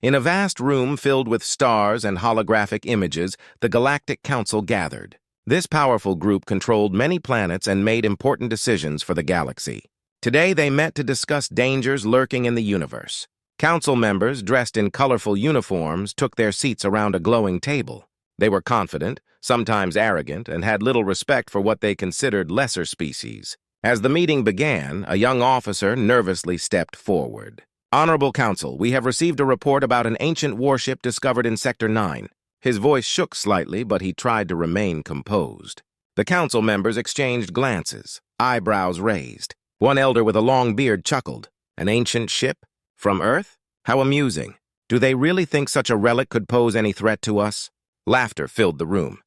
In a vast room filled with stars and holographic images, the Galactic Council gathered. This powerful group controlled many planets and made important decisions for the galaxy. Today they met to discuss dangers lurking in the universe. Council members, dressed in colorful uniforms, took their seats around a glowing table. They were confident, sometimes arrogant, and had little respect for what they considered lesser species. As the meeting began, a young officer nervously stepped forward. "Honorable Council, we have received a report about an ancient warship discovered in Sector 9. His voice shook slightly, but he tried to remain composed. The council members exchanged glances, eyebrows raised. One elder with a long beard chuckled. "An ancient ship? From Earth? How amusing. Do they really think such a relic could pose any threat to us?" Laughter filled the room.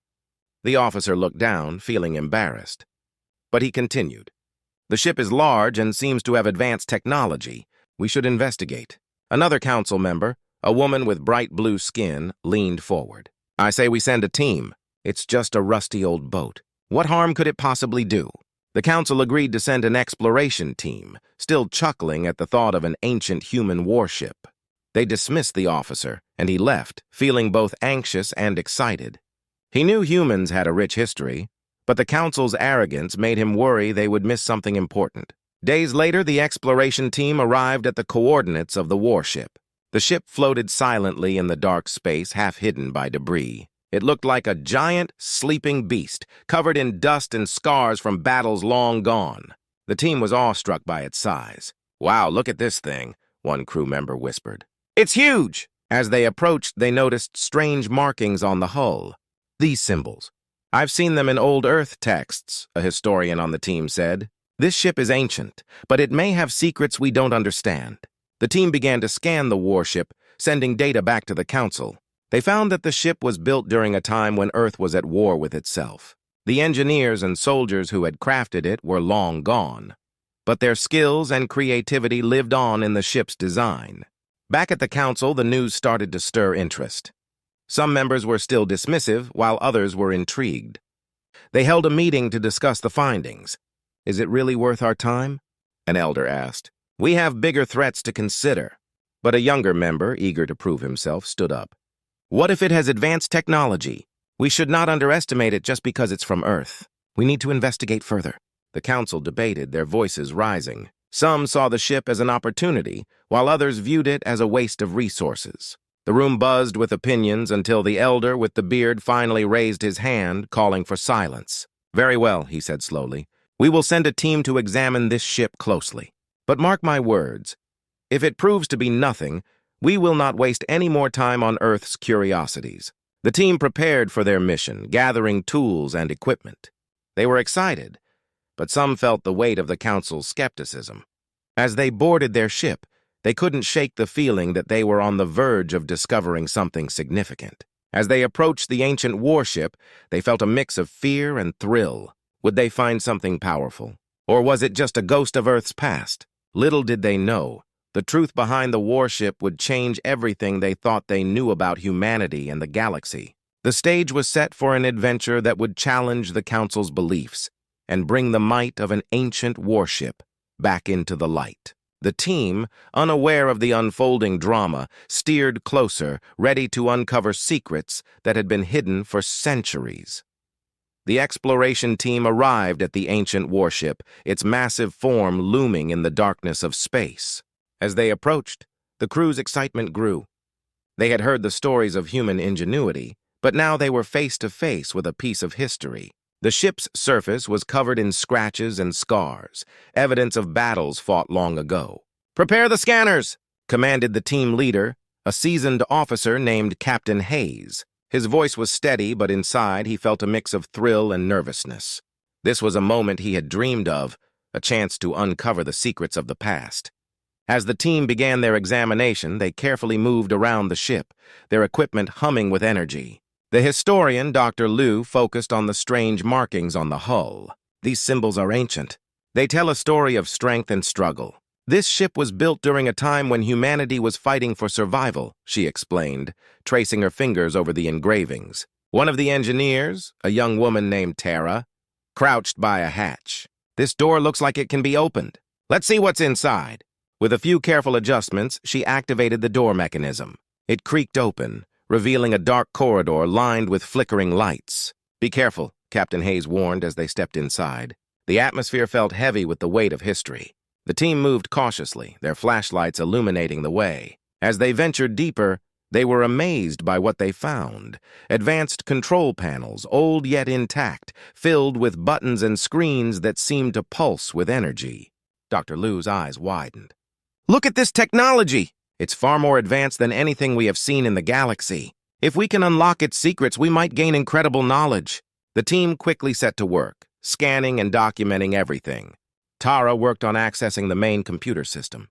The officer looked down, feeling embarrassed. But he continued. "The ship is large and seems to have advanced technology. We should investigate." Another council member, a woman with bright blue skin, leaned forward. "I say we send a team. It's just a rusty old boat. What harm could it possibly do?" The council agreed to send an exploration team, still chuckling at the thought of an ancient human warship. They dismissed the officer, and he left, feeling both anxious and excited. He knew humans had a rich history, but the council's arrogance made him worry they would miss something important. Days later, the exploration team arrived at the coordinates of the warship. The ship floated silently in the dark space, half hidden by debris. It looked like a giant, sleeping beast, covered in dust and scars from battles long gone. The team was awestruck by its size. "Wow, look at this thing," one crew member whispered. "It's huge!" As they approached, they noticed strange markings on the hull. "These symbols. I've seen them in old Earth texts," a historian on the team said. "This ship is ancient, but it may have secrets we don't understand." The team began to scan the warship, sending data back to the council. They found that the ship was built during a time when Earth was at war with itself. The engineers and soldiers who had crafted it were long gone, but their skills and creativity lived on in the ship's design. Back at the council, the news started to stir interest. Some members were still dismissive, while others were intrigued. They held a meeting to discuss the findings. "Is it really worth our time?" an elder asked. "We have bigger threats to consider." But a younger member, eager to prove himself, stood up. "What if it has advanced technology? We should not underestimate it just because it's from Earth. We need to investigate further." The council debated, their voices rising. Some saw the ship as an opportunity, while others viewed it as a waste of resources. The room buzzed with opinions until the elder with the beard finally raised his hand, calling for silence. "Very well," he said slowly. "We will send a team to examine this ship closely. But mark my words, if it proves to be nothing, we will not waste any more time on Earth's curiosities." The team prepared for their mission, gathering tools and equipment. They were excited, but some felt the weight of the council's skepticism. As they boarded their ship, they couldn't shake the feeling that they were on the verge of discovering something significant. As they approached the ancient warship, they felt a mix of fear and thrill. Would they find something powerful? Or was it just a ghost of Earth's past? Little did they know, the truth behind the warship would change everything they thought they knew about humanity and the galaxy. The stage was set for an adventure that would challenge the council's beliefs and bring the might of an ancient warship back into the light. The team, unaware of the unfolding drama, steered closer, ready to uncover secrets that had been hidden for centuries. The exploration team arrived at the ancient warship, its massive form looming in the darkness of space. As they approached, the crew's excitement grew. They had heard the stories of human ingenuity, but now they were face to face with a piece of history. The ship's surface was covered in scratches and scars, evidence of battles fought long ago. "Prepare the scanners!" commanded the team leader, a seasoned officer named Captain Hayes. His voice was steady, but inside he felt a mix of thrill and nervousness. This was a moment he had dreamed of, a chance to uncover the secrets of the past. As the team began their examination, they carefully moved around the ship, their equipment humming with energy. The historian, Dr. Liu, focused on the strange markings on the hull. "These symbols are ancient. They tell a story of strength and struggle. This ship was built during a time when humanity was fighting for survival," she explained, tracing her fingers over the engravings. One of the engineers, a young woman named Tara, crouched by a hatch. "This door looks like it can be opened. Let's see what's inside." With a few careful adjustments, she activated the door mechanism. It creaked open, revealing a dark corridor lined with flickering lights. "Be careful," Captain Hayes warned as they stepped inside. The atmosphere felt heavy with the weight of history. The team moved cautiously, their flashlights illuminating the way. As they ventured deeper, they were amazed by what they found. Advanced control panels, old yet intact, filled with buttons and screens that seemed to pulse with energy. Dr. Liu's eyes widened. "Look at this technology! It's far more advanced than anything we have seen in the galaxy. If we can unlock its secrets, we might gain incredible knowledge." The team quickly set to work, scanning and documenting everything. Tara worked on accessing the main computer system.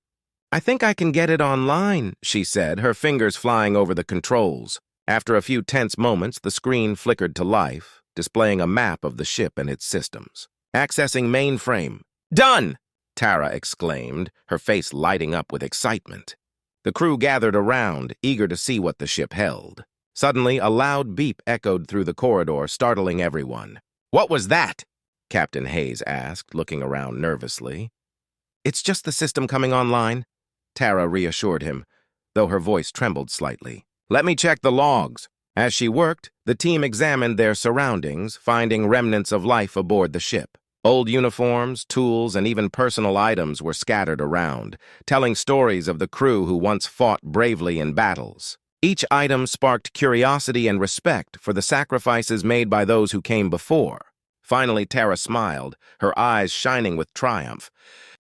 "I think I can get it online," she said, her fingers flying over the controls. After a few tense moments, the screen flickered to life, displaying a map of the ship and its systems. "Accessing mainframe." "Done!" Tara exclaimed, her face lighting up with excitement. The crew gathered around, eager to see what the ship held. Suddenly, a loud beep echoed through the corridor, startling everyone. "What was that?" Captain Hayes asked, looking around nervously. "It's just the system coming online," Tara reassured him, though her voice trembled slightly. "Let me check the logs." As she worked, the team examined their surroundings, finding remnants of life aboard the ship. Old uniforms, tools, and even personal items were scattered around, telling stories of the crew who once fought bravely in battles. Each item sparked curiosity and respect for the sacrifices made by those who came before. Finally, Tara smiled, her eyes shining with triumph.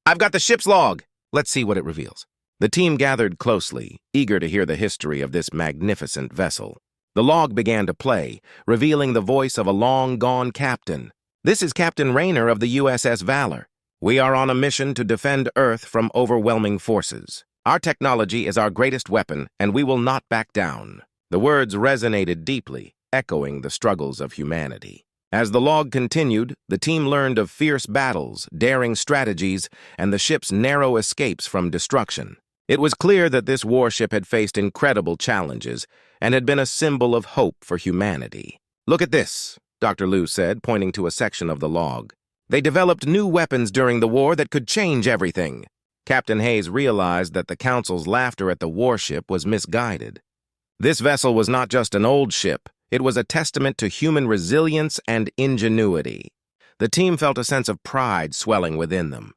"I've got the ship's log. Let's see what it reveals." The team gathered closely, eager to hear the history of this magnificent vessel. The log began to play, revealing the voice of a long-gone captain. "This is Captain Rayner of the USS Valor. We are on a mission to defend Earth from overwhelming forces. Our technology is our greatest weapon, and we will not back down." The words resonated deeply, echoing the struggles of humanity. As the log continued, the team learned of fierce battles, daring strategies, and the ship's narrow escapes from destruction. It was clear that this warship had faced incredible challenges and had been a symbol of hope for humanity. "Look at this," Dr. Liu said, pointing to a section of the log. "They developed new weapons during the war that could change everything." Captain Hayes realized that the Council's laughter at the warship was misguided. This vessel was not just an old ship. It was a testament to human resilience and ingenuity. The team felt a sense of pride swelling within them.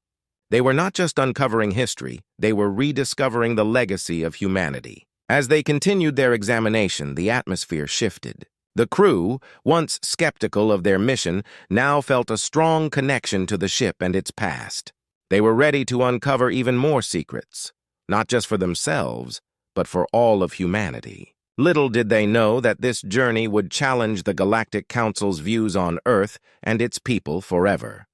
They were not just uncovering history, they were rediscovering the legacy of humanity. As they continued their examination, the atmosphere shifted. The crew, once skeptical of their mission, now felt a strong connection to the ship and its past. They were ready to uncover even more secrets, not just for themselves, but for all of humanity. Little did they know that this journey would challenge the Galactic Council's views on Earth and its people forever.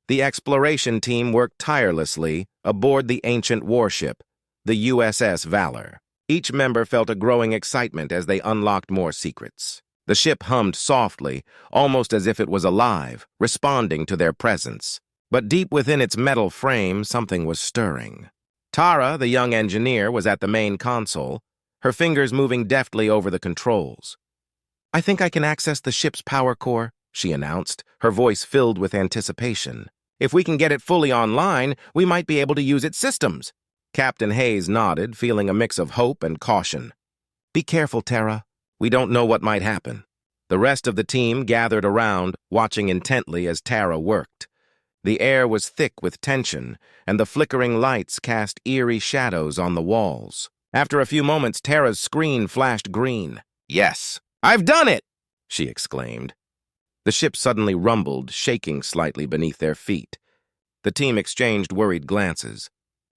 The exploration team worked tirelessly aboard the ancient warship, the USS Valor. Each member felt a growing excitement as they unlocked more secrets. The ship hummed softly, almost as if it was alive, responding to their presence. But deep within its metal frame, something was stirring. Tara, the young engineer, was at the main console, her fingers moving deftly over the controls. "I think I can access the ship's power core," she announced, her voice filled with anticipation. "If we can get it fully online, we might be able to use its systems." Captain Hayes nodded, feeling a mix of hope and caution. "Be careful, Tara. We don't know what might happen." The rest of the team gathered around, watching intently as Tara worked. The air was thick with tension, and the flickering lights cast eerie shadows on the walls. After a few moments, Tara's screen flashed green. "Yes, I've done it!" she exclaimed. The ship suddenly rumbled, shaking slightly beneath their feet. The team exchanged worried glances.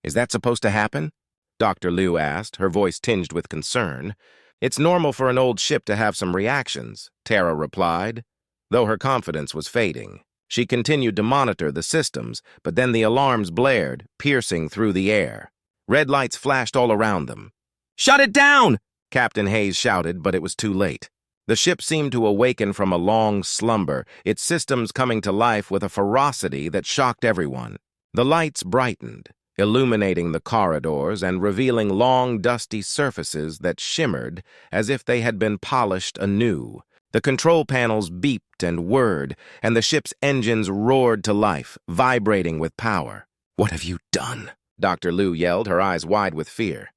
"Is that supposed to happen?" Dr. Liu asked, her voice tinged with concern. "It's normal for an old ship to have some reactions," Tara replied, though her confidence was fading. She continued to monitor the systems, but then the alarms blared, piercing through the air. Red lights flashed all around them. "Shut it down!" Captain Hayes shouted, but it was too late. The ship seemed to awaken from a long slumber, its systems coming to life with a ferocity that shocked everyone. The lights brightened, illuminating the corridors and revealing long, dusty surfaces that shimmered as if they had been polished anew. The control panels beeped and whirred, and the ship's engines roared to life, vibrating with power. "What have you done?" Dr. Liu yelled, her eyes wide with fear.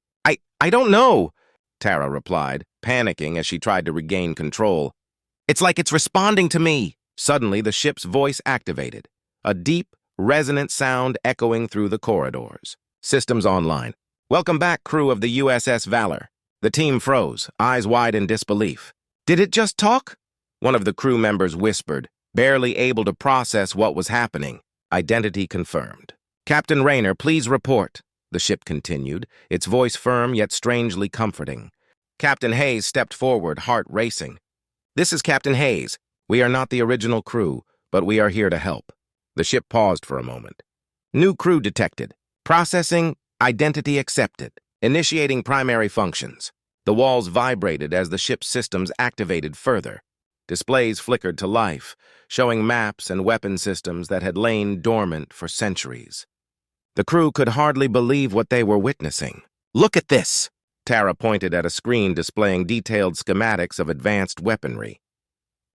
I don't know." Tara replied, panicking as she tried to regain control. "It's like it's responding to me." Suddenly, the ship's voice activated, a deep, resonant sound echoing through the corridors. "Systems online. Welcome back, crew of the USS Valor." The team froze, eyes wide in disbelief. "Did it just talk?" One of the crew members whispered, barely able to process what was happening. Identity confirmed. "Captain Rayner, please report," the ship continued, its voice firm yet strangely comforting. Captain Hayes stepped forward, heart racing. "This is Captain Hayes. We are not the original crew, but we are here to help." The ship paused for a moment. "New crew detected. Processing, identity accepted. Initiating primary functions." The walls vibrated as the ship's systems activated further. Displays flickered to life, showing maps and weapon systems that had lain dormant for centuries. The crew could hardly believe what they were witnessing. "Look at this!" Tara pointed at a screen displaying detailed schematics of advanced weaponry.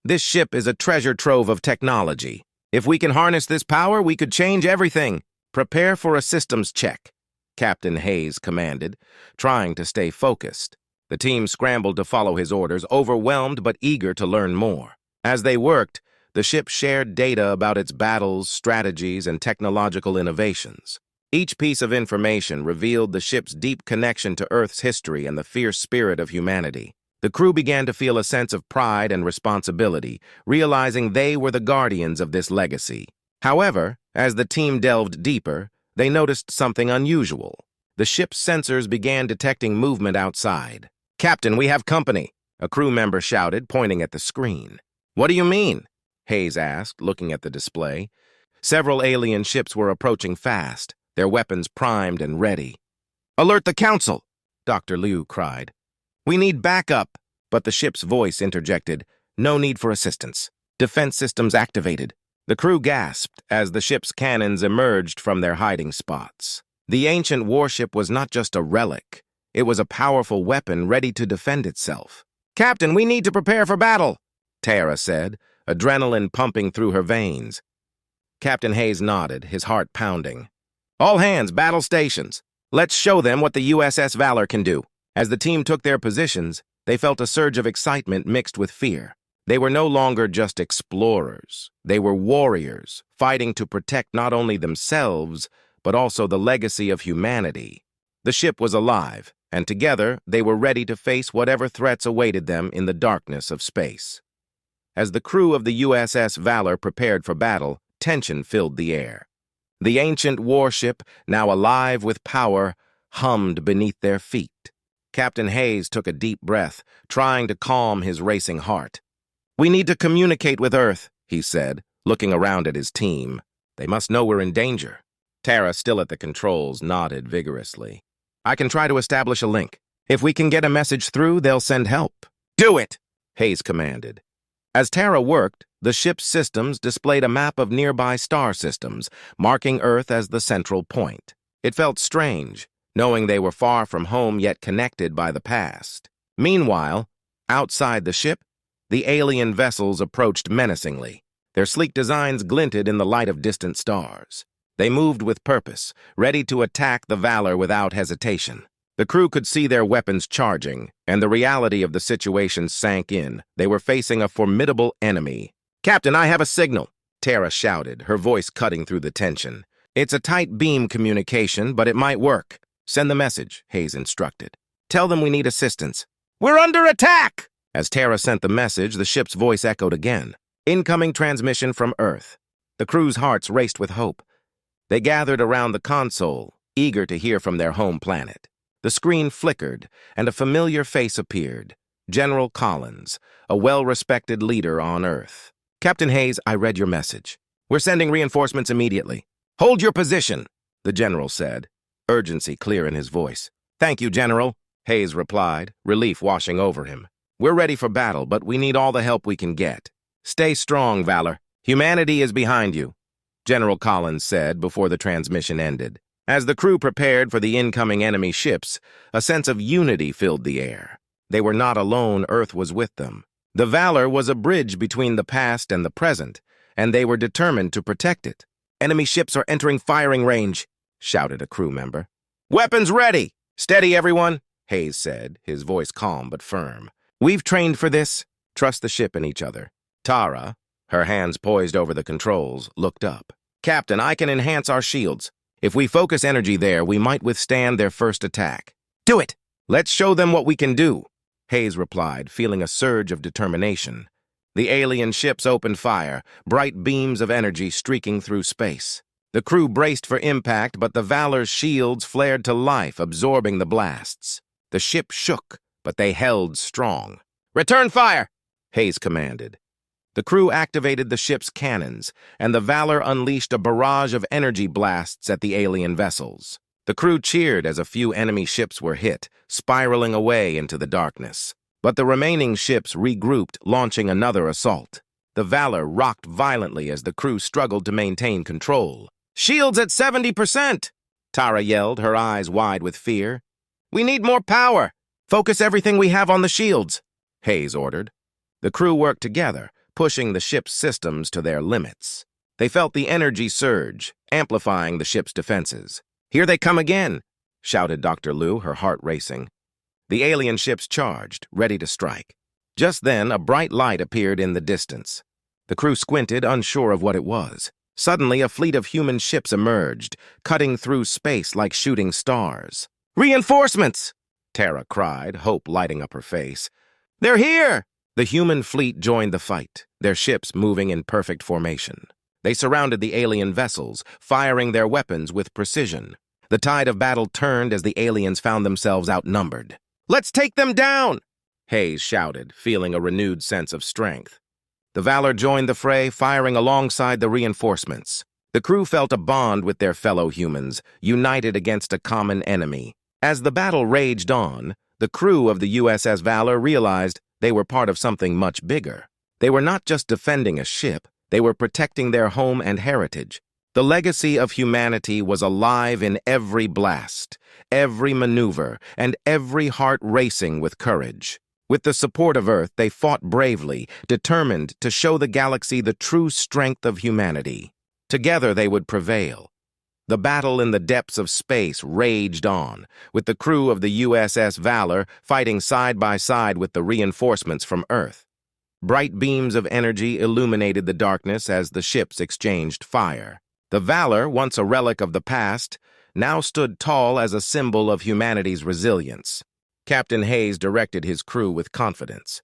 "This ship is a treasure trove of technology. If we can harness this power, we could change everything. Prepare for a systems check," Captain Hayes commanded, trying to stay focused. The team scrambled to follow his orders, overwhelmed but eager to learn more. As they worked, the ship shared data about its battles, strategies, and technological innovations. Each piece of information revealed the ship's deep connection to Earth's history and the fierce spirit of humanity. The crew began to feel a sense of pride and responsibility, realizing they were the guardians of this legacy. However, as the team delved deeper, they noticed something unusual. The ship's sensors began detecting movement outside. "Captain, we have company," a crew member shouted, pointing at the screen. "What do you mean?" Hayes asked, looking at the display. Several alien ships were approaching fast, their weapons primed and ready. "Alert the Council!" Dr. Liu cried. "We need backup," but the ship's voice interjected, "No need for assistance. Defense systems activated." The crew gasped as the ship's cannons emerged from their hiding spots. The ancient warship was not just a relic. It was a powerful weapon ready to defend itself. "Captain, we need to prepare for battle," Tara said, adrenaline pumping through her veins. Captain Hayes nodded, his heart pounding. "All hands, battle stations. Let's show them what the USS Valor can do." As the team took their positions, they felt a surge of excitement mixed with fear. They were no longer just explorers. They were warriors, fighting to protect not only themselves, but also the legacy of humanity. The ship was alive, and together they were ready to face whatever threats awaited them in the darkness of space. As the crew of the USS Valor prepared for battle, tension filled the air. The ancient warship, now alive with power, hummed beneath their feet. Captain Hayes took a deep breath, trying to calm his racing heart. "We need to communicate with Earth," he said, looking around at his team. "They must know we're in danger." Tara, still at the controls, nodded vigorously. "I can try to establish a link. If we can get a message through, they'll send help." "Do it!" Hayes commanded. As Tara worked, the ship's systems displayed a map of nearby star systems, marking Earth as the central point. It felt strange, knowing they were far from home yet connected by the past. Meanwhile, outside the ship, the alien vessels approached menacingly. Their sleek designs glinted in the light of distant stars. They moved with purpose, ready to attack the Valor without hesitation. The crew could see their weapons charging, and the reality of the situation sank in. They were facing a formidable enemy. "Captain, I have a signal," Tara shouted, her voice cutting through the tension. "It's a tight beam communication, but it might work." "Send the message," Hayes instructed. "Tell them we need assistance." "We're under attack!" As Tara sent the message, the ship's voice echoed again. Incoming transmission from Earth. The crew's hearts raced with hope. They gathered around the console, eager to hear from their home planet. The screen flickered, and a familiar face appeared. General Collins, a well-respected leader on Earth. "Captain Hayes, I read your message. We're sending reinforcements immediately." "Hold your position," the general said, urgency clear in his voice. "Thank you, General," Hayes replied, relief washing over him. "We're ready for battle, but we need all the help we can get. Stay strong, Valor. Humanity is behind you," General Collins said before the transmission ended. As the crew prepared for the incoming enemy ships, a sense of unity filled the air. They were not alone, Earth was with them. The Valor was a bridge between the past and the present, and they were determined to protect it. "Enemy ships are entering firing range," shouted a crew member. "Weapons ready! Steady, everyone!" Hayes said, his voice calm but firm. "We've trained for this. Trust the ship and each other." Tara, her hands poised over the controls, looked up. "Captain, I can enhance our shields. If we focus energy there, we might withstand their first attack." "Do it! Let's show them what we can do," Hayes replied, feeling a surge of determination. The alien ships opened fire, bright beams of energy streaking through space. The crew braced for impact, but the Valor's shields flared to life, absorbing the blasts. The ship shook, but they held strong. "Return fire!" Hayes commanded. The crew activated the ship's cannons, and the Valor unleashed a barrage of energy blasts at the alien vessels. The crew cheered as a few enemy ships were hit, spiraling away into the darkness. But the remaining ships regrouped, launching another assault. The Valor rocked violently as the crew struggled to maintain control. "Shields at 70%! Tara yelled, her eyes wide with fear. "We need more power! Focus everything we have on the shields," Hayes ordered. The crew worked together, pushing the ship's systems to their limits. They felt the energy surge, amplifying the ship's defenses. "Here they come again," shouted Dr. Liu, her heart racing. The alien ships charged, ready to strike. Just then, a bright light appeared in the distance. The crew squinted, unsure of what it was. Suddenly, a fleet of human ships emerged, cutting through space like shooting stars. "Reinforcements!" Tara cried, hope lighting up her face. "They're here!" The human fleet joined the fight, their ships moving in perfect formation. They surrounded the alien vessels, firing their weapons with precision. The tide of battle turned as the aliens found themselves outnumbered. "Let's take them down!" Hayes shouted, feeling a renewed sense of strength. The Valor joined the fray, firing alongside the reinforcements. The crew felt a bond with their fellow humans, united against a common enemy. As the battle raged on, the crew of the USS Valor realized they were part of something much bigger. They were not just defending a ship, they were protecting their home and heritage. The legacy of humanity was alive in every blast, every maneuver, and every heart racing with courage. With the support of Earth, they fought bravely, determined to show the galaxy the true strength of humanity. Together they would prevail. The battle in the depths of space raged on, with the crew of the USS Valor fighting side by side with the reinforcements from Earth. Bright beams of energy illuminated the darkness as the ships exchanged fire. The Valor, once a relic of the past, now stood tall as a symbol of humanity's resilience. Captain Hayes directed his crew with confidence.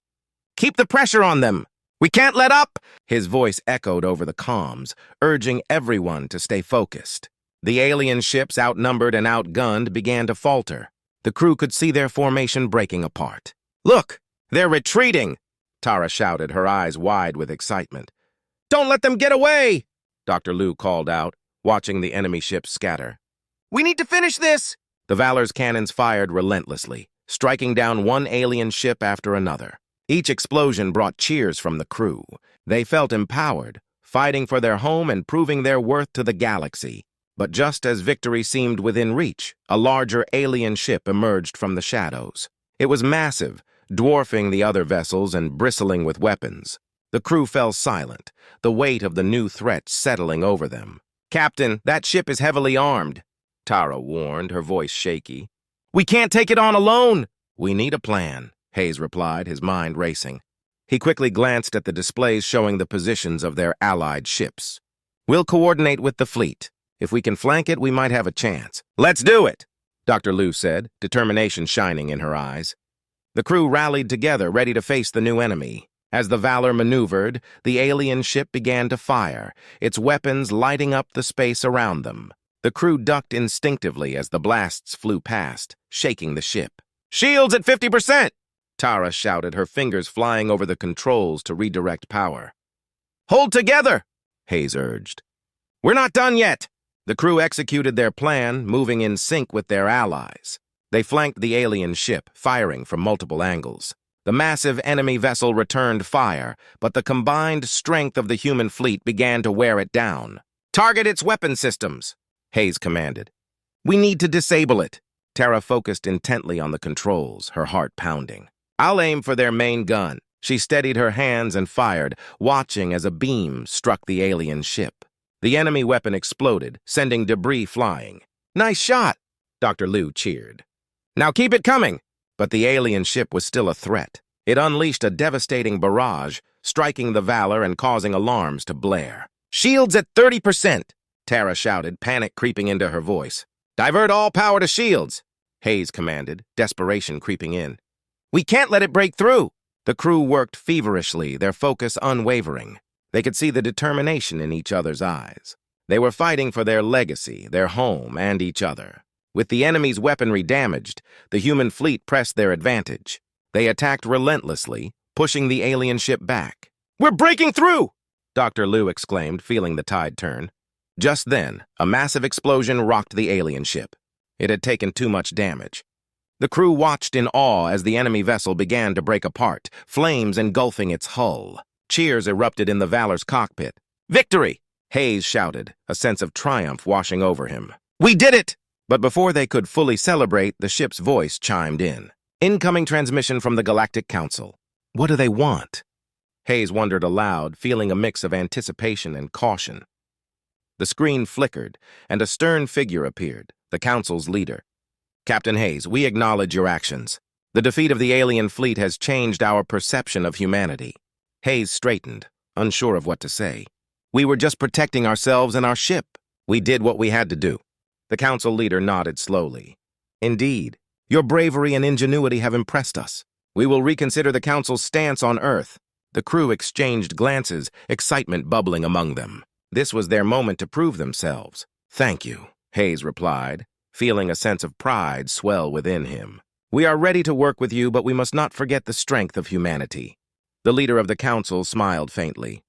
"Keep the pressure on them! We can't let up!" His voice echoed over the comms, urging everyone to stay focused. The alien ships, outnumbered and outgunned, began to falter. The crew could see their formation breaking apart. "Look! They're retreating!" Tara shouted, her eyes wide with excitement. "Don't let them get away!" Dr. Liu called out, watching the enemy ships scatter. "We need to finish this!" The Valor's cannons fired relentlessly, striking down one alien ship after another. Each explosion brought cheers from the crew. They felt empowered, fighting for their home and proving their worth to the galaxy. But just as victory seemed within reach, a larger alien ship emerged from the shadows. It was massive, dwarfing the other vessels and bristling with weapons. The crew fell silent, the weight of the new threat settling over them. "Captain, that ship is heavily armed," Tara warned, her voice shaky. "We can't take it on alone." "We need a plan," Hayes replied, his mind racing. He quickly glanced at the displays showing the positions of their allied ships. "We'll coordinate with the fleet. If we can flank it, we might have a chance." "Let's do it," Dr. Liu said, determination shining in her eyes. The crew rallied together, ready to face the new enemy. As the Valor maneuvered, the alien ship began to fire, its weapons lighting up the space around them. The crew ducked instinctively as the blasts flew past, shaking the ship. "Shields at 50%! Tara shouted, her fingers flying over the controls to redirect power. "Hold together!" Hayes urged. "We're not done yet!" The crew executed their plan, moving in sync with their allies. They flanked the alien ship, firing from multiple angles. The massive enemy vessel returned fire, but the combined strength of the human fleet began to wear it down. "Target its weapon systems," Hayes commanded. "We need to disable it." Tara focused intently on the controls, her heart pounding. "I'll aim for their main gun." She steadied her hands and fired, watching as a beam struck the alien ship. The enemy weapon exploded, sending debris flying. "Nice shot," Dr. Liu cheered. "Now keep it coming." But the alien ship was still a threat. It unleashed a devastating barrage, striking the Valor and causing alarms to blare. "Shields at 30%!" Tara shouted, panic creeping into her voice. "Divert all power to shields!" Hayes commanded, desperation creeping in. "We can't let it break through!" The crew worked feverishly, their focus unwavering. They could see the determination in each other's eyes. They were fighting for their legacy, their home, and each other. With the enemy's weaponry damaged, the human fleet pressed their advantage. They attacked relentlessly, pushing the alien ship back. "We're breaking through!" Dr. Liu exclaimed, feeling the tide turn. Just then, a massive explosion rocked the alien ship. It had taken too much damage. The crew watched in awe as the enemy vessel began to break apart, flames engulfing its hull. Cheers erupted in the Valor's cockpit. "Victory!" Hayes shouted, a sense of triumph washing over him. "We did it!" But before they could fully celebrate, the ship's voice chimed in. "Incoming transmission from the Galactic Council. What do they want?" Hayes wondered aloud, feeling a mix of anticipation and caution. The screen flickered, and a stern figure appeared, the Council's leader. "Captain Hayes, we acknowledge your actions. The defeat of the alien fleet has changed our perception of humanity." Hayes straightened, unsure of what to say. "We were just protecting ourselves and our ship. We did what we had to do." The Council leader nodded slowly. "Indeed, your bravery and ingenuity have impressed us. We will reconsider the Council's stance on Earth." The crew exchanged glances, excitement bubbling among them. This was their moment to prove themselves. "Thank you," Hayes replied, feeling a sense of pride swell within him. "We are ready to work with you, but we must not forget the strength of humanity." The leader of the Council smiled faintly.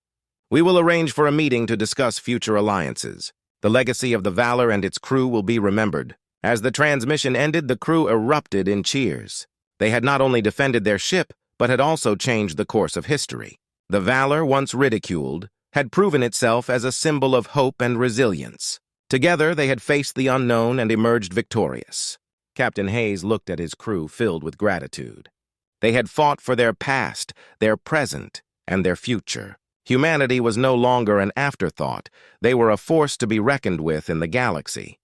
"We will arrange for a meeting to discuss future alliances. The legacy of the Valor and its crew will be remembered." As the transmission ended, the crew erupted in cheers. They had not only defended their ship, but had also changed the course of history. The Valor, once ridiculed, had proven itself as a symbol of hope and resilience. Together, they had faced the unknown and emerged victorious. Captain Hayes looked at his crew filled with gratitude. They had fought for their past, their present, and their future. Humanity was no longer an afterthought. They were a force to be reckoned with in the galaxy.